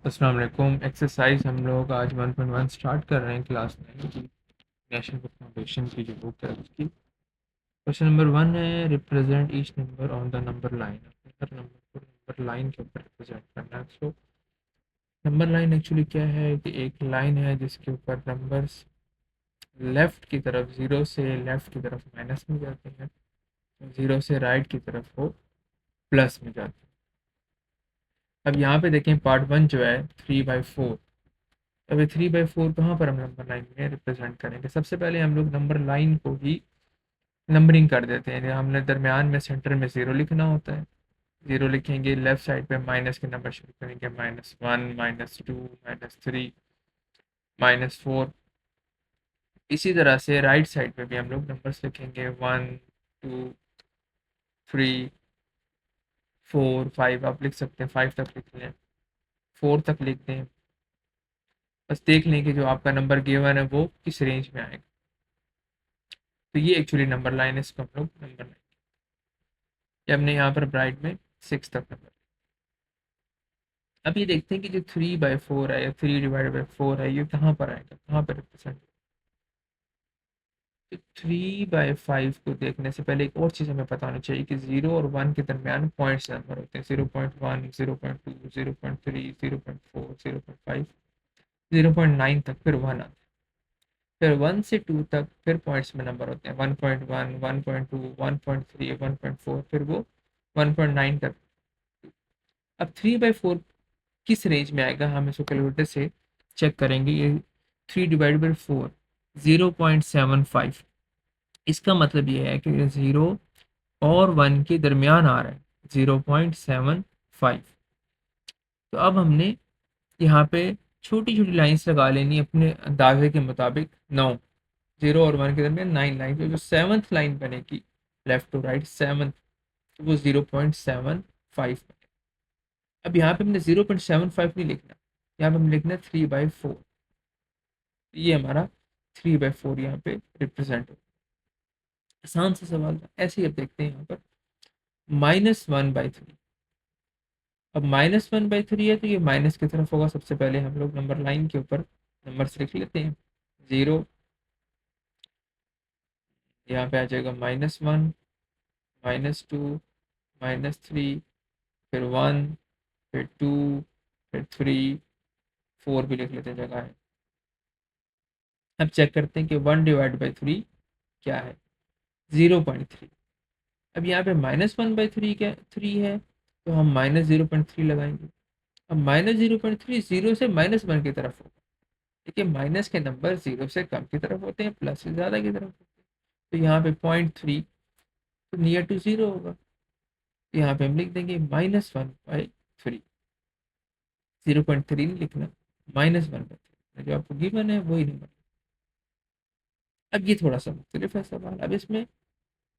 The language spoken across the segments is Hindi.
अस्सलाम वालेकुम। एक्सरसाइज हम लोग आज 1.1 स्टार्ट कर रहे हैं क्लास 9 की नेशनल बुक फाउंडेशन की जो बुक है उसकी। क्वेश्चन नंबर 1 है, represent each number on the number line. अपने हर नंबर को नंबर लाइन के ऊपर रिप्रेजेंट करना है। सो नंबर लाइन एक्चुअली क्या है कि एक लाइन है जिसके ऊपर नंबर्स लेफ़्ट की तरफ ज़ीरो से लेफ़्ट की तरफ माइनस में जाते हैं, ज़ीरो से राइट की तरफ वो प्लस में जाते हैं। अब यहाँ पे देखें पार्ट 1 जो है 3/4। अब ये 3/4 कहाँ पर हम नंबर लाइन में रिप्रेजेंट करेंगे? सबसे पहले हम लोग नंबर लाइन को ही नंबरिंग कर देते हैं। हमने दरमियान में सेंटर में ज़ीरो लिखना होता है। ज़ीरो लिखेंगे, लेफ्ट साइड पे माइनस के नंबर शुरू करेंगे, -1, -2, -3, -4। इसी तरह से राइट साइड पे भी हम लोग नंबर्स लिखेंगे, 1, 2, 3, 4, 5। आप लिख सकते हैं 5 तक लिख लें, 4 तक लिख दें। बस देख लें कि जो आपका नंबर गिवन है वो किस रेंज में आएगा। तो ये एक्चुअली नंबर लाइन है, इसको हम लोग नंबर लाइन, ये हमने यहाँ पर ब्राइट में 6 तक नंबर। अब ये देखते हैं कि जो 3/4 है या 3/4 है, ये कहाँ पर आएगा, कहाँ पर रिप्रेजेंट। तो 3/5 को देखने से पहले एक और चीज़ हमें पता होनी चाहिए कि 0 और 1 के दरमियान पॉइंट्स नंबर होते हैं। 0.1, 0.2, 0.3, 0.4, 0.5, 0.9 तक, फिर 1 आता है। फिर 1 से 2 तक फिर पॉइंट्स में नंबर होते हैं, 1.1, 1.2, 1.3, 1.4, फिर वो 1.9 तक। अब 3/4 किस रेंज में आएगा, हम इसको कैलकुलेटर से चेक करेंगे। ये 3/4 0.75। इसका मतलब ये है कि 0 और 1 के दरमियान आ रहा है, 0.75। तो अब हमने यहाँ पे छोटी छोटी लाइंस लगा लेनी अपने अंदाजे के मुताबिक। 9, 0 और 1 के दरमियान 9 लाइन, तो जो सेवन्थ लाइन बनेगी लेफ्ट टू राइट सेवन्थ, तो वो 0.75। अब यहाँ पे हमने 0.75 नहीं लिखना, यहाँ पे हम लिखना 3/4। ये हमारा 3/4 यहाँ पे रिप्रेजेंट हो। आसान सा सवाल था। ऐसे ही अब देखते हैं यहाँ पर -1/3। अब -1/3 है तो ये माइनस की तरफ होगा। सबसे पहले हम लोग नंबर लाइन के ऊपर नंबर्स लिख लेते हैं। 0, यहाँ पे आ जाएगा -1, -2, -3, फिर 1, फिर 2, फिर 3, 4 भी लिख लेते हैं, जगह है। अब चेक करते हैं कि 1/3 क्या है, 0.3। अब यहाँ पे -1/3 क्या 3 है, तो हम -0.3 लगाएंगे। अब -0.3 0 से -1 की तरफ होगा। देखिए माइनस के नंबर 0 से कम की तरफ होते हैं, प्लस से ज़्यादा की तरफ होते हैं। तो यहाँ पे 0.3 तो नियर टू 0 होगा। तो यहाँ पे हम लिख देंगे -1/3। 0.3 नहीं लिखना, -1/3 जो आपको गिवन है वही नंबर। अब ये थोड़ा सा मुख्तलिफ है सवाल। अब इसमें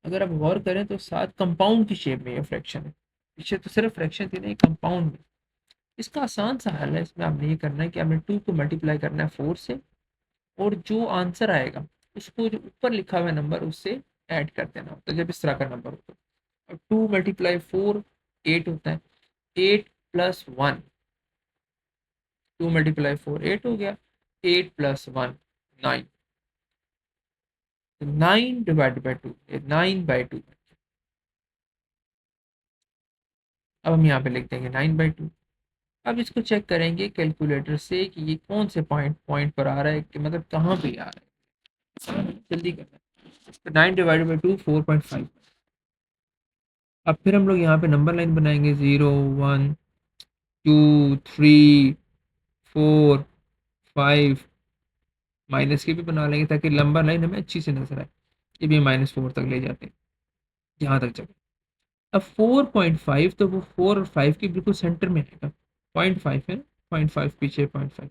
अगर आप गौर करें तो 7 कंपाउंड की शेप में ये फ्रैक्शन है। पीछे तो सिर्फ फ्रैक्शन थी, नहीं कंपाउंड में। इसका आसान सा हल है, इसमें आपने ये करना है कि आपने 2 को मल्टीप्लाई करना है 4 से, और जो आंसर आएगा उसको जो ऊपर लिखा हुआ नंबर उससे ऐड कर देना होता है जब इस तरह का नंबर होता है। अब 2 × 4 8 होता है, 8 + 1, 2 × 4 8 हो गया, 8 + 1 9, 9/2, 9/2। अब हम यहाँ पे लिख देंगे 9/2। अब इसको चेक करेंगे कैलकुलेटर से कि ये कौन से पॉइंट पॉइंट पर आ रहा है, कि मतलब कहाँ पे आ रहा है। जल्दी करना है। तो 9/2 4.5। अब फिर हम लोग यहाँ पे नंबर लाइन बनाएंगे, 0, 1, 2, 3, 4, 5। माइनस के भी बना लेंगे ताकि नंबर लाइन हमें अच्छी से नजर आए। ये भी -4 तक ले जाते हैं, यहाँ तक चले। अब 4.5, तो वो 4 और 5 के बिल्कुल सेंटर में आएगा। 0.5 है, 0.5 पीछे 0.5।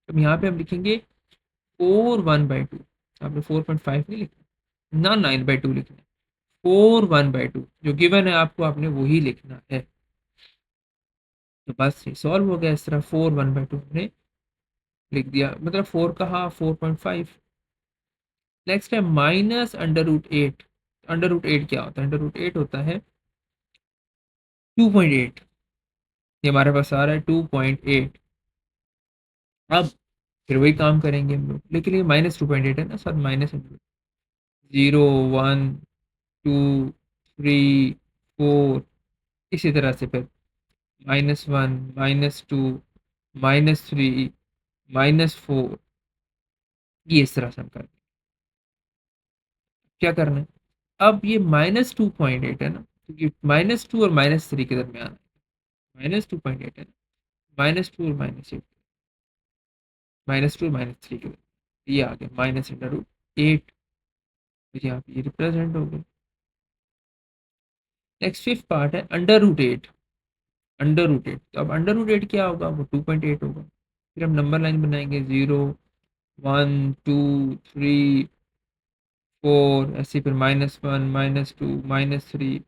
अब यहाँ पे हम लिखेंगे 4 1/2। आपने 4.5 नहीं लिखना, ना 9/2 लिखना है, 4 1/2 जो गिवन है आपको, आपने वही लिखना है। तो बस ये सॉल्व हो गया। इस तरह 4 1/2 हमने लिख दिया, मतलब 4 का हाफ 4.5। नेक्स्ट है -√8। √8 क्या होता है? √8 होता है 2.8। ये हमारे पास आ रहा है 2.8। अब फिर वही काम करेंगे हम लोग, लेकिन ये -2.8 है ना, साथ माइनस 0 1 2 3 4, इसी तरह से फिर -1 -2 -3 -4, ये इस तरह से हम करेंगे। क्या करना है, अब ये -2.8 है ना, तो ये -2 और -3 के दरमियान है। -2.8 है, -2 और -8, -2 और -3 के दरमियान, ये आ गया -√8। तो यहाँ पे ये रिप्रेजेंट हो गया। नेक्स्ट फिफ्थ पार्ट है √8। √8, तो अब √8 क्या होगा, वो 2.8 होगा। फिर हम नंबर लाइन बनाएंगे, 0 1 2 3 4, ऐसे फिर -1 -2 -3।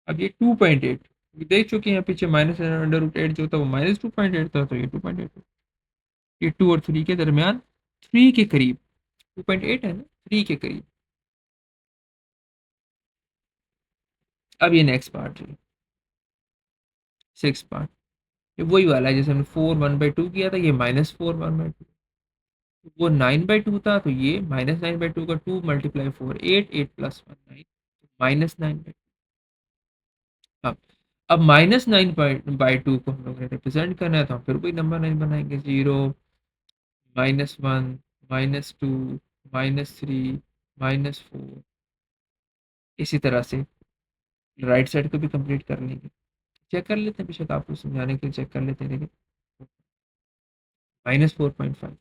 अब ये 2.8, देख चुके हैं यहाँ पीछे, -√8 जो था वो -2.8 था, तो ये 2.8, ये 2 और 3 के दरमियान, 3 के करीब, 2.8 है ना, 3 के करीब। अब ये नेक्स्ट पार्ट है, सिक्स पार्ट, ये वही वाला है जैसे हमने 4 1/2 किया था, ये -4 1/2। वो 9/2 था, तो ये -9/2 का 2 × 4 8, 8 + 1 9, -9/2। हाँ, अब -9/2 को हम लोग ने रिप्रेजेंट करना है, तो हम फिर वही नंबर लाइन बनाएंगे, 0 -1 -2 -3 -4, इसी तरह से राइट साइड को भी कंप्लीट कर लेंगे। चेक कर लेते हैं, बेशक आपको समझाने के लिए चेक कर लेते हैं, देखिए -4.5,